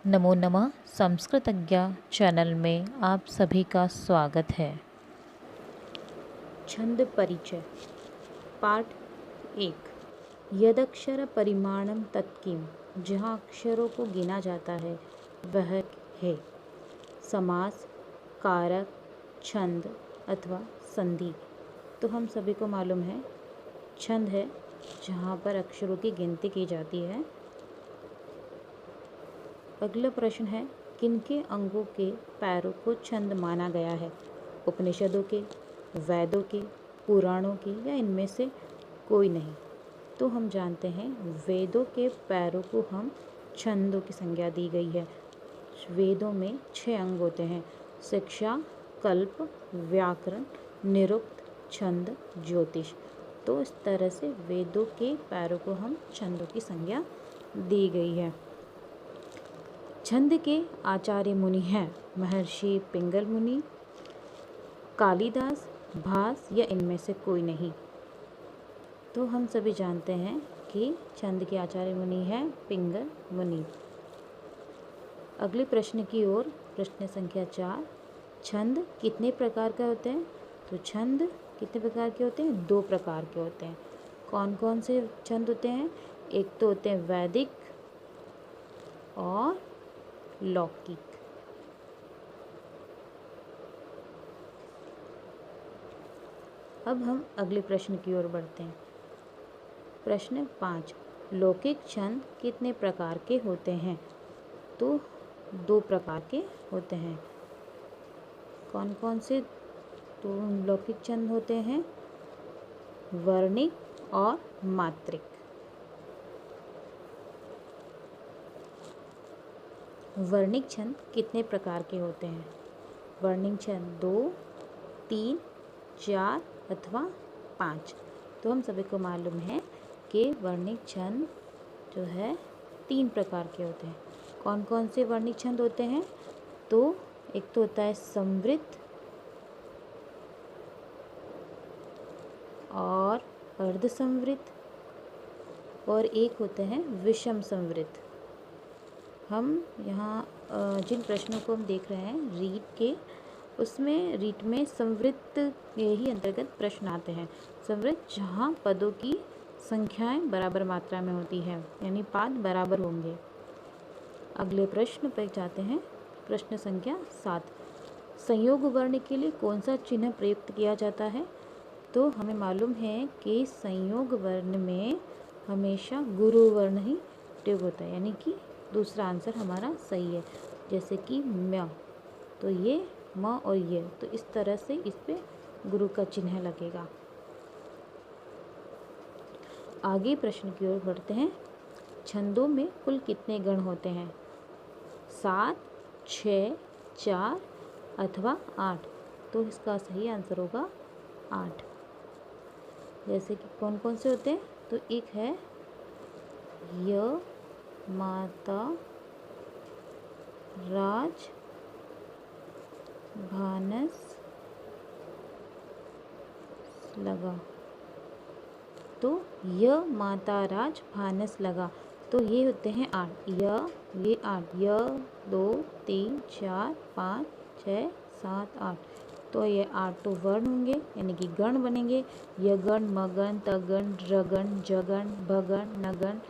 नमो नमः संस्कृतज्ञा चैनल में आप सभी का स्वागत है। छंद परिचय पाठ 1। यदक्षर परिमाणम तत्किम, जहाँ अक्षरों को गिना जाता है वह है। समास, कारक, छंद अथवा संधि। तो हम सभी को मालूम है छंद है जहाँ पर अक्षरों की गिनती की जाती है। अगला प्रश्न है, किनके अंगों के पैरों को छंद माना गया है? उपनिषदों के, वेदों के, पुराणों के या इनमें से कोई नहीं? तो हम जानते हैं वेदों के पैरों को हम छंदों की संज्ञा दी गई है। वेदों में 6 अंग होते हैं: शिक्षा, कल्प, व्याकरण, निरुक्त, छंद, ज्योतिष। तो इस तरह से वेदों के पैरों को हम छंदों की संज्ञा दी गई है। छंद के आचार्य मुनि हैं महर्षि पिंगल मुनि, कालिदास, भास या इनमें से कोई नहीं? तो हम सभी जानते हैं कि छंद के आचार्य मुनि हैं पिंगल मुनि। अगले प्रश्न की ओर, प्रश्न संख्या 4। छंद कितने प्रकार के होते हैं? तो छंद कितने प्रकार के होते हैं? 2 प्रकार के होते हैं। कौन कौन से छंद होते हैं? एक तो होते हैं वैदिक और लौकिक। अब हम अगले प्रश्न की ओर बढ़ते हैं। प्रश्न 5। लौकिक छंद कितने प्रकार के होते हैं? तो 2 प्रकार के होते हैं। कौन कौन से? तो लौकिक छंद होते हैं वर्णिक और मात्रिक। वर्णिक छंद कितने प्रकार के होते हैं? वर्णिक छंद 2, 3, 4 अथवा 5। तो हम सभी को मालूम है कि वर्णिक छंद जो है 3 प्रकार के होते हैं। कौन कौन से वर्णिक छंद होते हैं? तो एक तो होता है समवृत्त और अर्ध समवृत्त, और एक होते हैं विषम समवृत्त। हम यहाँ जिन प्रश्नों को हम देख रहे हैं रीट के, उसमें रीट में समवृत्त के ही अंतर्गत प्रश्न आते हैं। समवृत्त जहाँ पदों की संख्याएं बराबर मात्रा में होती है, यानी पाद बराबर होंगे। अगले प्रश्न पर जाते हैं। प्रश्न संख्या 7। संयोग वर्ण के लिए कौन सा चिन्ह प्रयुक्त किया जाता है? तो हमें मालूम है कि संयोग वर्ण में हमेशा गुरु वर्ण ही प्रयोग होता है, यानी कि दूसरा आंसर हमारा सही है। जैसे कि म, तो ये म और ये, तो इस तरह से इस पे गुरु का चिन्ह लगेगा। आगे प्रश्न की ओर बढ़ते हैं। छंदों में कुल कितने गण होते हैं? 7, 6, 4 अथवा 8? तो इसका सही आंसर होगा 8। जैसे कि कौन कौन से होते हैं? तो एक है य, माता, राज, भानस, लगा। तो य, माता, राज, भानस, लगा, तो ये होते हैं 8। ये 8, य 2, 3, 4, 5, 6, 7, 8। तो ये 8 तो वर्ण होंगे, यानी कि गण बनेंगे। यगण, मगण, तगण, रगण, जगण, भगण, नगण,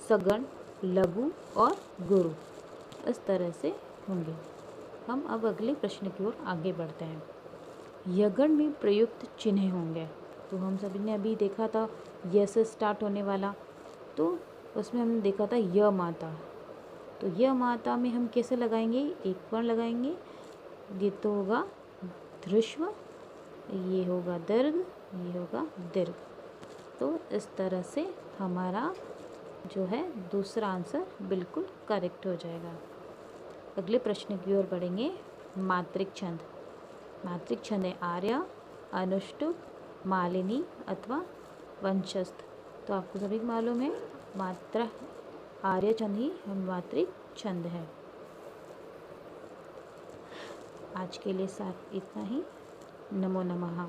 सगण, लघु और गुरु, इस तरह से होंगे। हम अब अगले प्रश्न की ओर आगे बढ़ते हैं। यगण में प्रयुक्त चिन्ह होंगे। तो हम सभी ने अभी देखा था य से स्टार्ट होने वाला, तो उसमें हमने देखा था य माता। तो य माता में हम कैसे लगाएंगे? एक वर्ण लगाएंगे। ये तो होगा ध्रुश्व, ये होगा दीर्घ, ये होगा दीर्घ। तो इस तरह से हमारा जो है दूसरा आंसर बिल्कुल करेक्ट हो जाएगा। अगले प्रश्न की ओर बढ़ेंगे। मात्रिक छंद। मात्रिक छंद है आर्य, अनुष्टुप, मालिनी अथवा वंशस्थ। तो आपको सभी को मालूम है मात्रा आर्य छंद ही मात्रिक छंद है। आज के लिए इतना ही। नमो नमः।